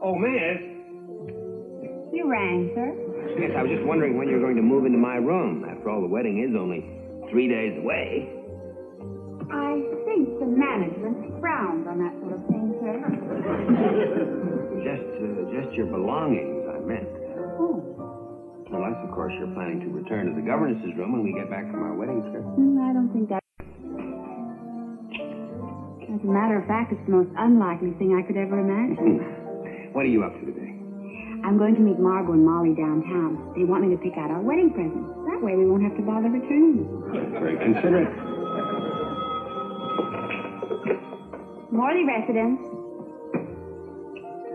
Oh, miss. You rang, sir? Yes, I was just wondering when you're going to move into my room. After all, the wedding is only 3 days away. I think the management frowns on that sort of thing, sir. Just your belongings, I meant. Oh. Unless, of course, you're planning to return to the governess's room when we get back from our wedding trip. I don't think that... As a matter of fact, it's the most unlikely thing I could ever imagine. What are you up to today? I'm going to meet Margot and Molly downtown. They want me to pick out our wedding presents. That way we won't have to bother returning them. Very considerate. Morley residence.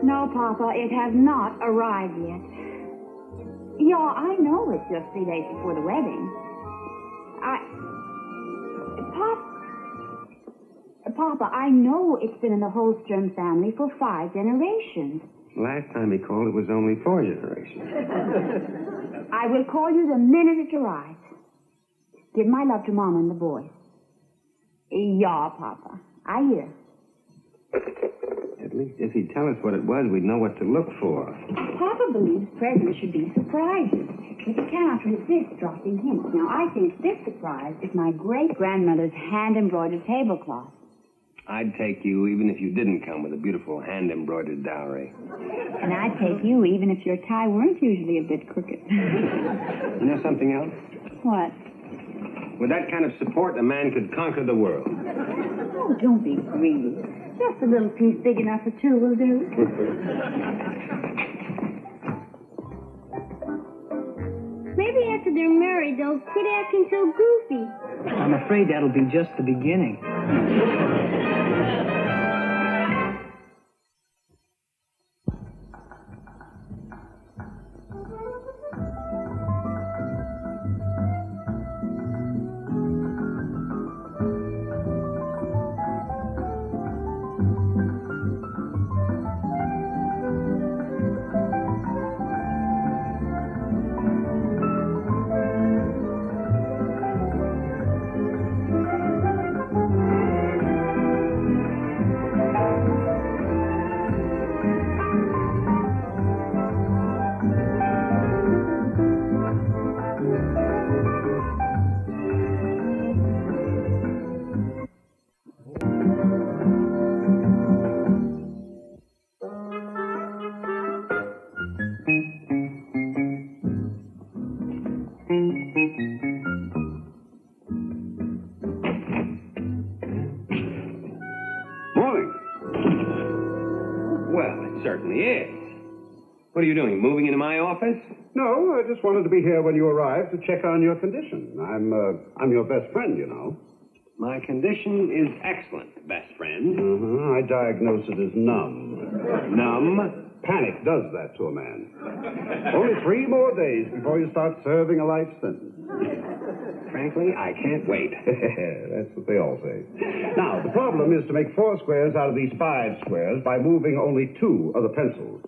No, Papa, it has not arrived yet. Yeah, I know it's just 3 days before the wedding. Papa, I know it's been in the Holstrom family for 5 generations. Last time he called, it was only 4 generations. I will call you the minute it arrives. Give my love to Mama and the boys. Yeah, Papa. I hear. At least if he'd tell us what it was, we'd know what to look for. Papa believes presents should be surprises. But he cannot resist dropping hints. Now, I think this surprise is my great-grandmother's hand-embroidered tablecloth. I'd take you even if you didn't come with a beautiful hand-embroidered dowry. And I'd take you even if your tie weren't usually a bit crooked. You know something else? What? With that kind of support, a man could conquer the world. Oh, don't be greedy. Just a little piece big enough for 2 will do. Maybe after they're married, they'll quit acting so goofy. I'm afraid that'll be just the beginning. What are you doing, moving into my office? No, I just wanted to be here when you arrived to check on your condition. I'm your best friend, you know. My condition is excellent, best friend. I diagnose it as numb. Numb? Panic does that to a man. Only 3 more days before you start serving a life sentence. Frankly, I can't wait. That's what they all say. Now, the problem is to make 4 squares out of these 5 squares by moving only 2 of the pencils.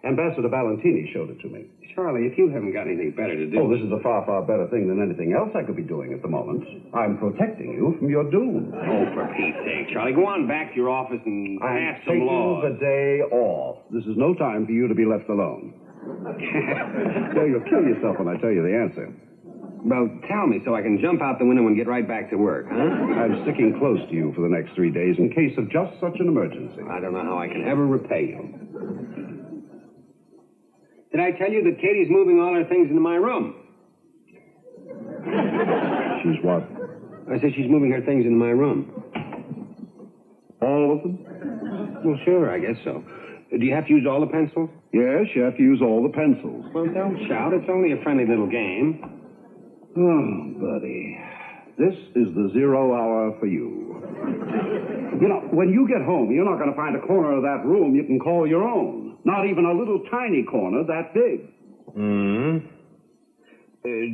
Ambassador Valentini showed it to me. Charlie, if you haven't got anything better to do... Oh, this is a far, far better thing than anything else I could be doing at the moment. I'm protecting you from your doom. Oh, for Pete's sake, Charlie, go on back to your office and pass some laws. I'm taking the day off. This is no time for you to be left alone. No, you'll kill yourself when I tell you the answer. Well, tell me so I can jump out the window and get right back to work, huh? I'm sticking close to you for the next 3 days in case of just such an emergency. I don't know how I can ever repay you. Did I tell you that Katie's moving all her things into my room? She's what? I said she's moving her things into my room. All of them? Well, sure, I guess so. Do you have to use all the pencils? Yes, you have to use all the pencils. Well, don't shout. It's only a friendly little game. Oh, buddy. This is the 0 hour for you. You know, when you get home, you're not going to find a corner of that room you can call your own. Not even a little tiny corner that big.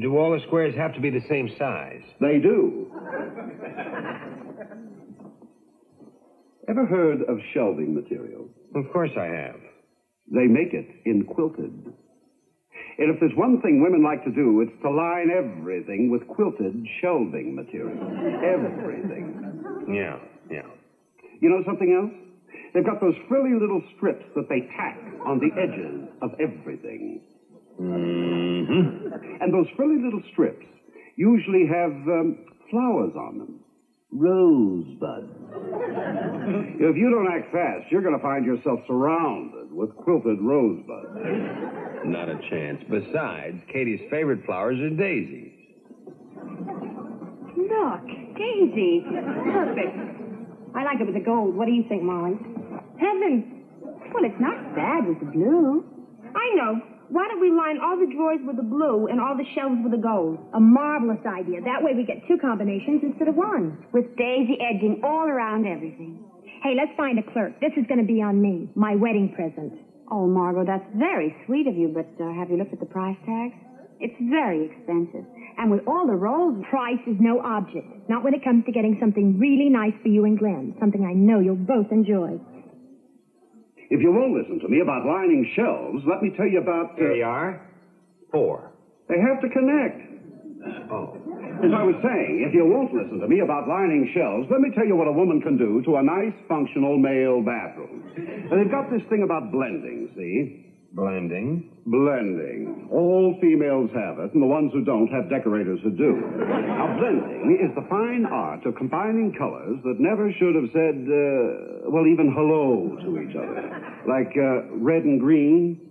Do all the squares have to be the same size? They do. Ever heard of shelving material? Of course I have. They make it in quilted. And if there's one thing women like to do, it's to line everything with quilted shelving material. Everything. Yeah. You know something else? They've got those frilly little strips that they tack on the edges of everything. Mm-hmm. And those frilly little strips usually have flowers on them. Rosebuds. If you don't act fast, you're going to find yourself surrounded with quilted rosebuds. Not a chance. Besides, Katy's favorite flowers are daisies. Look, Daisy. Perfect. I like it with the gold. What do you think, Molly? Heavens. Well, it's not bad with the blue. I know. Why don't we line all the drawers with the blue and all the shelves with the gold? A marvelous idea. That way we get 2 combinations instead of 1. With Daisy edging all around everything. Hey, let's find a clerk. This is going to be on me. My wedding present. Oh, Margot, that's very sweet of you, but have you looked at the price tag? It's very expensive. And with all the rolls... Price is no object. Not when it comes to getting something really nice for you and Glen. Something I know you'll both enjoy. If you won't listen to me about lining shelves, let me tell you about... Here you are. 4. They have to connect. Oh. As I was saying, if you won't listen to me about lining shelves, let me tell you what a woman can do to a nice, functional male bathroom. And they've got this thing about blending, see? Blending. Blending. All females have it, and the ones who don't have decorators who do. Now, blending is the fine art of combining colors that never should have said, even hello to each other. Like red and green.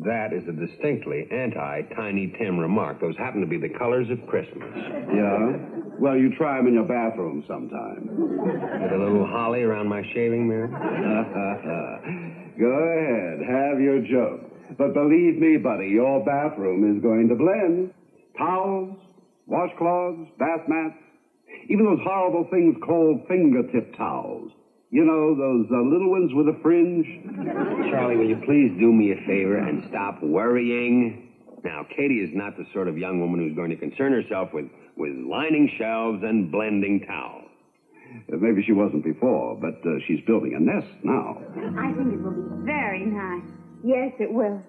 That is a distinctly anti-Tiny Tim remark. Those happen to be the colors of Christmas. Yeah? Well, you try them in your bathroom sometime. With a little holly around my shaving mirror. Go ahead, have your joke. But believe me, buddy, your bathroom is going to blend. Towels, washcloths, bath mats, even those horrible things called fingertip towels. You know, those little ones with a fringe? Charlie, will you please do me a favor and stop worrying? Now, Katy is not the sort of young woman who's going to concern herself with lining shelves and blending towels. Maybe she wasn't before, but she's building a nest now. I think it will be very nice. Yes, it will.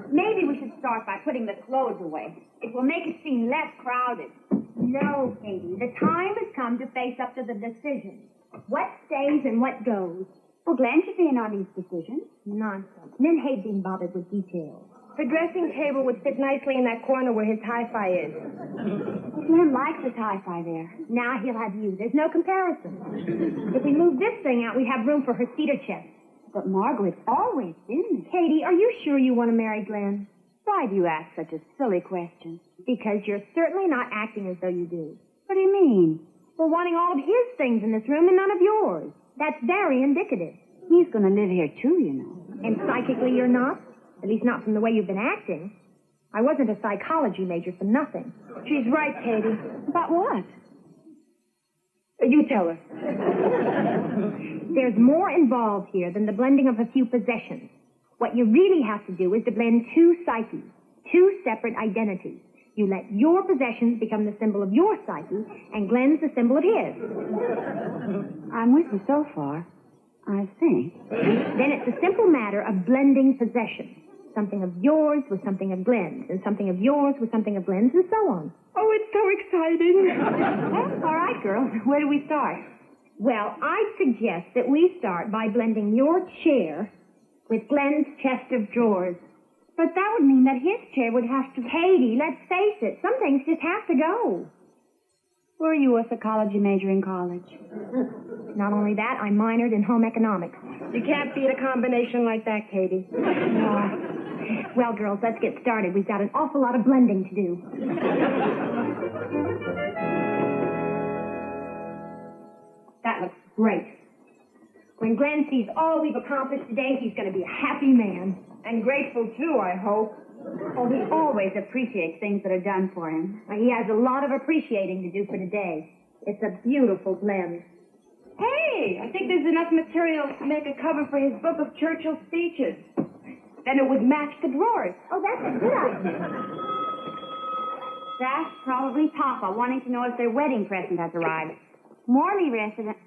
Maybe we should start by putting the clothes away. It will make it seem less crowded. No, Katy. The time has come to face up to the decision. What stays and what goes? Well, Glen should be in on these decisions. Nonsense. Men hate being bothered with details. The dressing table would fit nicely in that corner where his hi-fi is. Glen likes his hi-fi there. Now he'll have you. There's no comparison. If we move this thing out, we have room for her cedar chest. But Margaret's always been there. Katy, are you sure you want to marry Glen? Why do you ask such a silly question? Because you're certainly not acting as though you do. What do you mean? Well, wanting all of his things in this room and none of yours. That's very indicative. He's going to live here, too, you know. And psychically you're not? At least not from the way you've been acting. I wasn't a psychology major for nothing. She's right, Katy. About what? You tell her. There's more involved here than the blending of a few possessions. What you really have to do is to blend 2 psyches, 2 separate identities. You let your possessions become the symbol of your psyche, and Glen's the symbol of his. I'm with you so far, I think. Then it's a simple matter of blending possessions. Something of yours with something of Glen's, and something of yours with something of Glen's, and so on. Oh, it's so exciting. All right, girls. Where do we start? Well, I'd suggest that we start by blending your chair with Glen's chest of drawers. But that would mean that his chair would have to... Katy, let's face it. Some things just have to go. Were you a psychology major in college? Not only that, I minored in home economics. You can't beat a combination like that, Katy. No. Well, girls, let's get started. We've got an awful lot of blending to do. That looks great. When Glen sees all we've accomplished today, he's going to be a happy man. And grateful, too, I hope. Oh, he always appreciates things that are done for him. He has a lot of appreciating to do for today. It's a beautiful blend. Hey, I think there's enough material to make a cover for his book of Churchill speeches. Then it would match the drawers. Oh, that's a good idea. That's probably Papa wanting to know if their wedding present has arrived. Morley resident.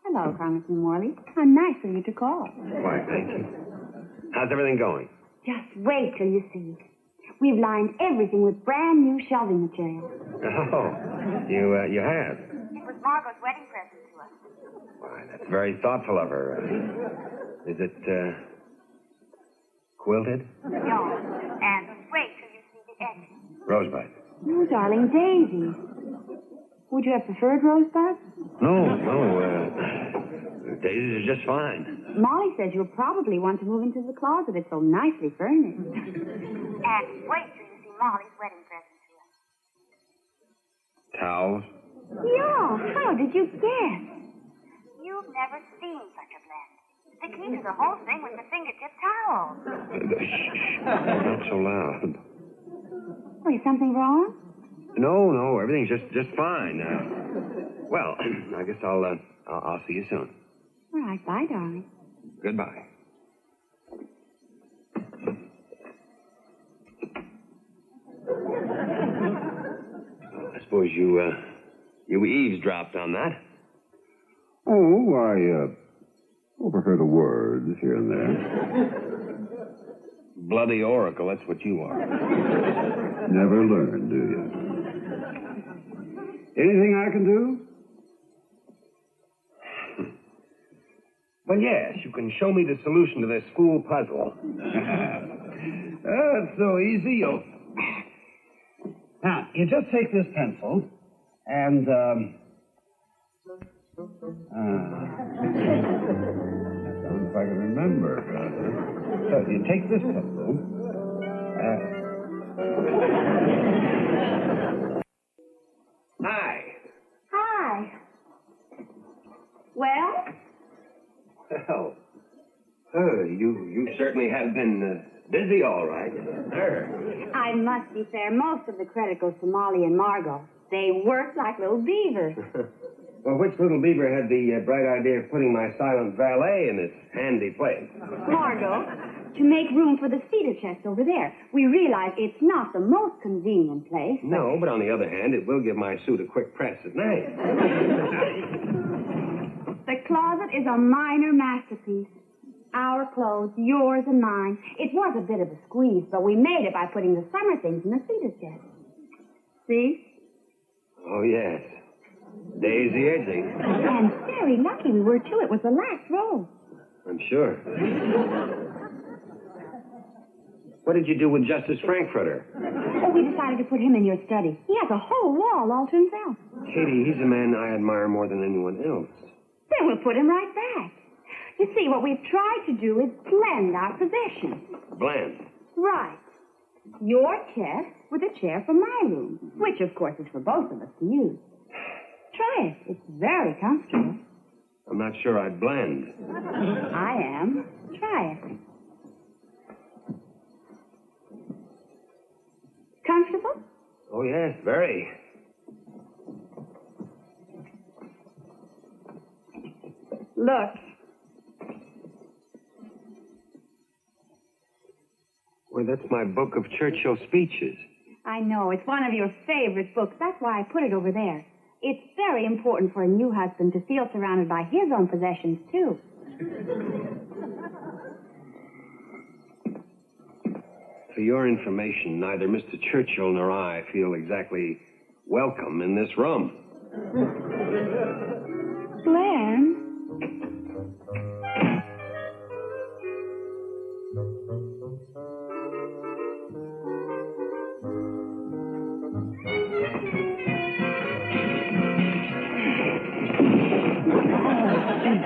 Hello, Congressman Morley. How nice of you to call. Why, thank you. How's everything going? Just wait till you see. We've lined everything with brand new shelving material. Oh, you have? It was Margot's wedding present to us. Why, that's very thoughtful of her. Is it, quilted? No. And wait till you see the etching. Rosebud. Oh, darling, Daisy. Would you have preferred Rosebud? No. Daisies are just fine. Molly says you'll probably want to move into the closet. It's so nicely furnished. And wait till you see Molly's wedding present to us. Towels? Yeah, how did you guess? You've never seen such a blend. The key to the whole thing was the fingertip towel. Shh. Not so loud. Oh, is something wrong? No, everything's just fine. Well, I guess I'll see you soon. All right, bye, darling. Goodbye. I suppose you eavesdropped on that. Oh, I overheard a word here and there. Bloody oracle, that's what you are. Never learn, do you? Anything I can do? Well, yes, you can show me the solution to this school puzzle. That's so easy. Now, you just take this pencil and, I don't know if I can remember. So you take this pencil. Hi. Hi. Well? Well, you certainly have been busy, all right. I must be fair. Most of the credit goes to Molly and Margot. They work like little beavers. Well, which little beaver had the bright idea of putting my silent valet in this handy place? Margot, to make room for the cedar chest over there. We realize it's not the most convenient place. No, but on the other hand, it will give my suit a quick press at night. The closet is a minor masterpiece. Our clothes, yours and mine. It was a bit of a squeeze, but we made it by putting the summer things in the cedar chest. See? Oh, yes. Daisy edging. And very lucky we were, too. It was the last row. I'm sure. What did you do with Justice Frankfurter? Oh, we decided to put him in your study. He has a whole wall all to himself. Katy, he's a man I admire more than anyone else. Then we'll put him right back. You see, what we've tried to do is blend our possessions. Blend. Right. Your chest with a chair for my room, which, of course, is for both of us to use. Try it. It's very comfortable. I'm not sure I'd blend. I am. Try it. Comfortable? Oh, yes, very. Look. Well, that's my book of Churchill speeches. I know. It's one of your favorite books. That's why I put it over there. It's very important for a new husband to feel surrounded by his own possessions, too. For your information, neither Mr. Churchill nor I feel exactly welcome in this room. Glen?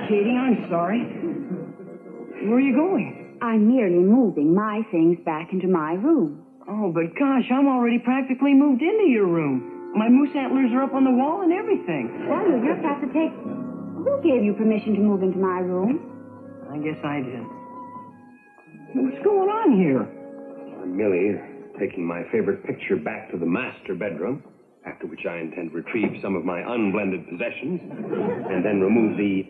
Katy, I'm sorry. Where are you going? I'm merely moving my things back into my room. Oh, but gosh, I'm already practically moved into your room. My moose antlers are up on the wall and everything. Well, you'll just have to take... Who gave you permission to move into my room? I guess I did. What's going on here? I'm merely taking my favorite picture back to the master bedroom, after which I intend to retrieve some of my unblended possessions, and then remove the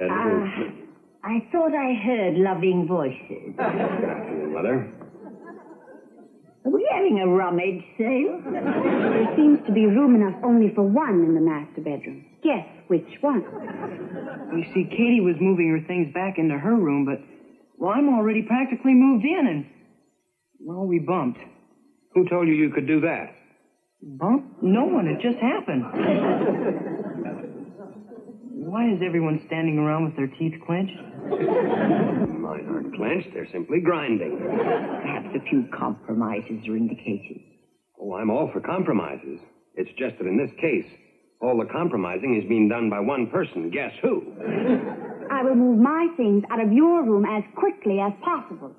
I thought I heard loving voices. Good afternoon, Mother. Are we having a rummage sale? There seems to be room enough only for one in the master bedroom. Guess which one? You see, Katy was moving her things back into her room, but, well, I'm already practically moved in, and, well, we bumped. Who told you could do that? Bump? No one. It just happened. Why is everyone standing around with their teeth clenched? Mine aren't clenched. They're simply grinding. Perhaps a few compromises are indicated. Oh, I'm all for compromises. It's just that in this case, all the compromising is being done by one person. Guess who? I will move my things out of your room as quickly as possible.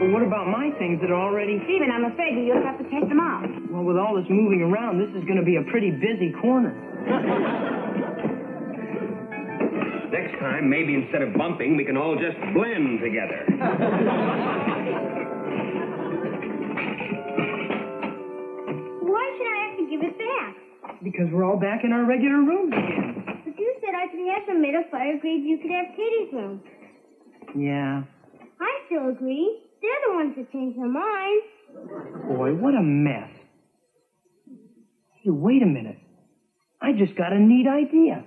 Well, what about my things that are already... Stephen, I'm afraid you'll have to take them out. Well, with all this moving around, this is going to be a pretty busy corner. Next time, maybe instead of bumping, we can all just blend together. Why should I have to give it back? Because we're all back in our regular rooms again. But you said I could have some middle fire agreed you could have Katie's room. Yeah. I still agree. They're the ones that changed their minds. Boy, what a mess. Hey, wait a minute. I just got a neat idea.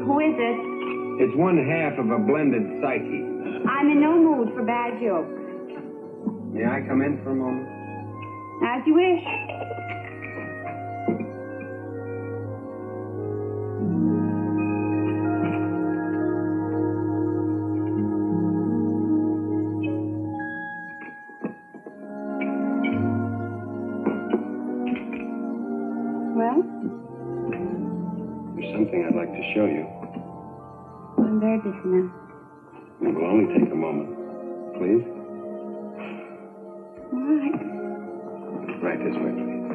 Who is it? It's one half of a blended psyche. I'm in no mood for bad jokes. May I come in for a moment? As you wish. Well, There's something I'd like to show you. I'm very busy now. It will only take a moment. Please? All right. Right this way, please.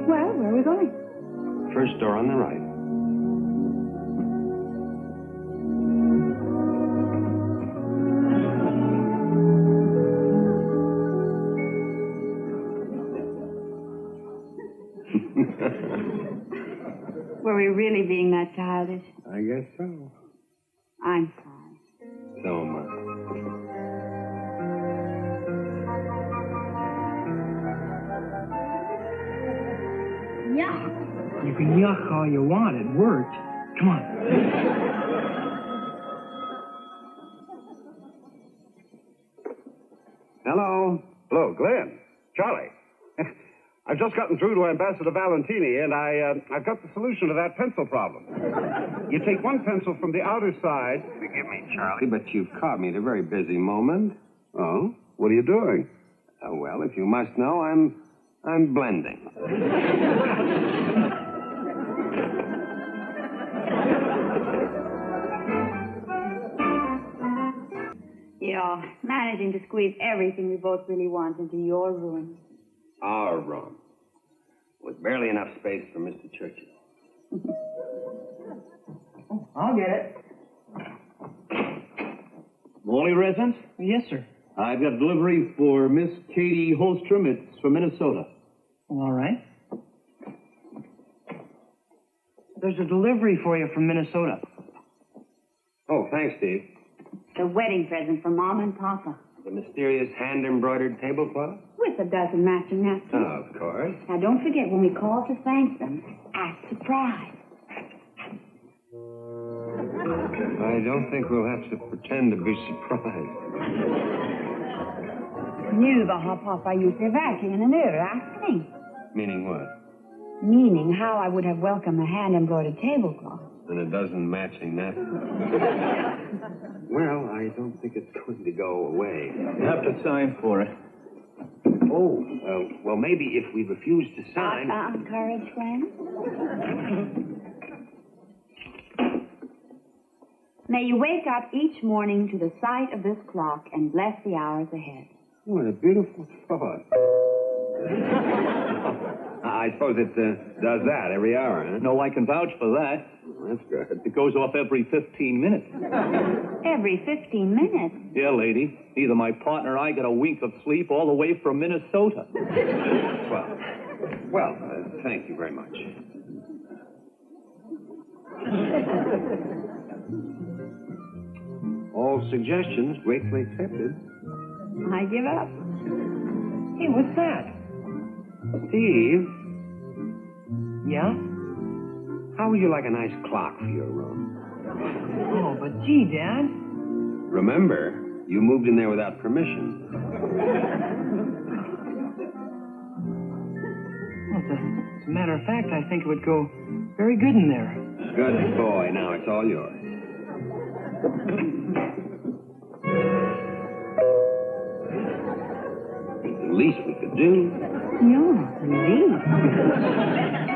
Well, where are we going? First door on the right. Were we really being that childish? I guess so. I'm sorry. So am I. Yuck. You can yuck all you want. It worked. Come on. Hello. Hello, Glen. Charlie. I've just gotten through to Ambassador Valentini, and I've got the solution to that pencil problem. You take one pencil from the outer side. Forgive me, Charlie, but you've caught me at a very busy moment. Oh? What are you doing? Well, if you must know, I'm blending. Yeah, managing to squeeze everything we both really want into your room. Our room. With barely enough space for Mr. Churchill. I'll get it. Morning, residents. Yes, sir. I've got a delivery for Miss Katy Holstrom. It's from Minnesota. All right. There's a delivery for you from Minnesota. Oh, thanks, Steve. The wedding present for Mom and Papa. The mysterious hand-embroidered tablecloth? With a dozen matching napkins. Oh, of course. Now, don't forget, when we call to thank them, act surprised. I don't think we'll have to pretend to be surprised. Nu var har pappa gjort det verkligen en överraskning. Meaning what? Meaning how I would have welcomed a hand-embroidered tablecloth. And a dozen matching napkins. Well, I don't think it's going to go away. You have to sign for it. Oh, well, maybe if we refuse to sign... Courage, friend. May you wake up each morning to the sight of this clock and bless the hours ahead. What a beautiful thought. I I suppose it does that every hour, huh? No, I can vouch for that. That's good. It goes off every 15 minutes. Every 15 minutes. Yeah, lady. Either my partner or I get a wink of sleep all the way from Minnesota. Well, thank you very much. All suggestions gratefully accepted. I give up. Hey, what's that? Steve, Yeah? how would you like a nice clock for your room? Oh, but gee, Dad. Remember, you moved in there without permission. Well, as a matter of fact, I think it would go very good in there. Good boy. Now it's all yours. The least we could do. No, indeed.